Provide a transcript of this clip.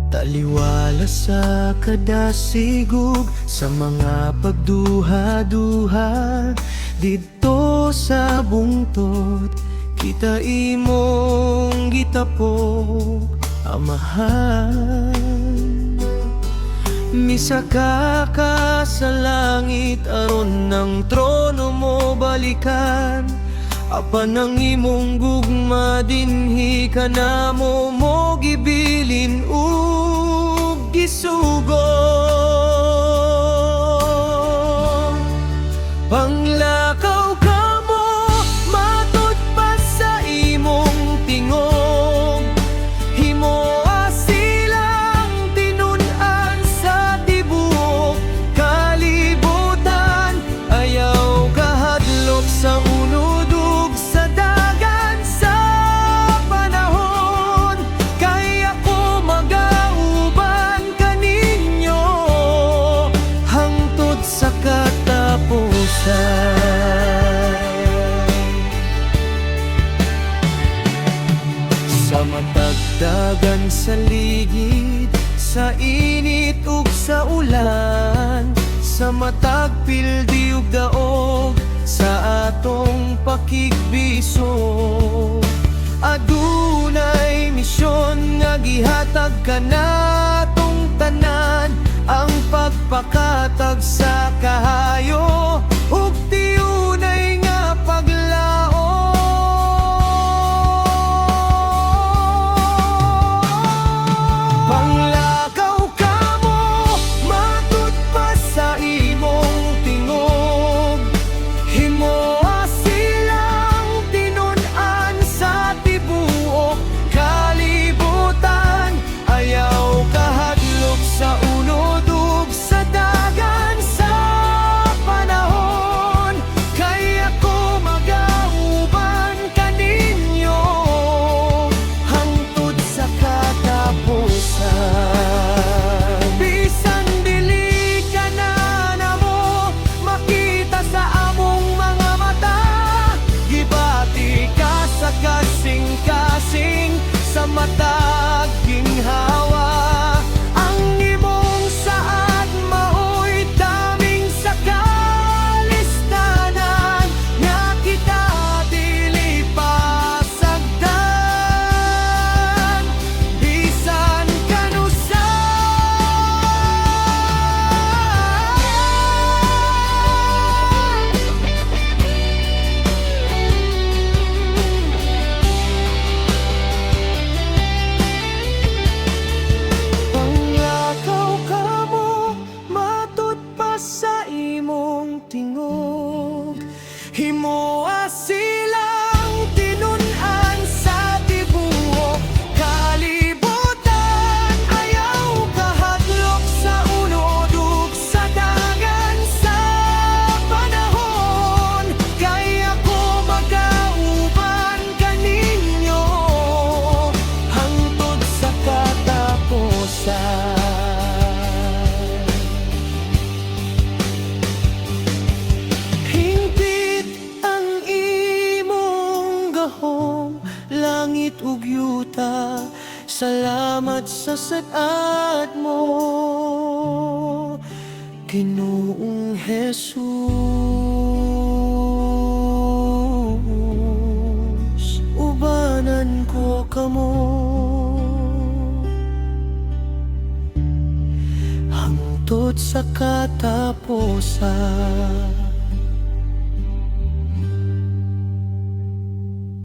Taliwala sa kadasigug, sa mga pagduha-duha didto sa bungtod, kita imong gitapok, Amahan. Misaka ka sa langit aron ng trono mo balikan, apan ang imong gugma dinhi ka namo mo gibilin ug gisugod. Panglakaw ka mo matud pa sa imong tingog, himoa silang tinud-an sa tibuok kalibutan. Ayaw kahadlok sa unod ug sa dagan sa panahon, kay ako magauban kaninyo hangtod sa katapusan. Sa matag dagan sa ligid, sa init ug sa ulan, sa matag pildi ug daog, sa atong pakigbiso, adunay misyon nga gihatag kanatong tanan, ang pagpakatag sa kahayo ug tiyunay nga paglaom. Panglakaw ka mo matud pa sa imong tingog, himoa silang tinud-an sa tibuok kalibutan. Ayaw kahadlok sa unod ug sa dagan sa panahon, kay ako magauban kaninyo hangtod sa katapusan. Bisan dili ka na namo makita sa among mga mata, gibati ka sa kasing-kasing sa matag ginhawa. Ang imong saad mao'y daming sa kalistanan, nga kita dili pasagdan bisan kanusa. Panglakaw ka mo matud pa sa imong tingog, himoa silang tinud-an sa tibuok kalibutan. Ayaw kahadlok sa unod ug sa dagan sa panahon, kay ako magauban kaninyo hangtod sa katapusan. Hingpit ang imong gahom, langit ug yuta, salamat sa sad-ad mo, Ginoong Jesus. Ubanan ko kamo hangtod sa katapusan.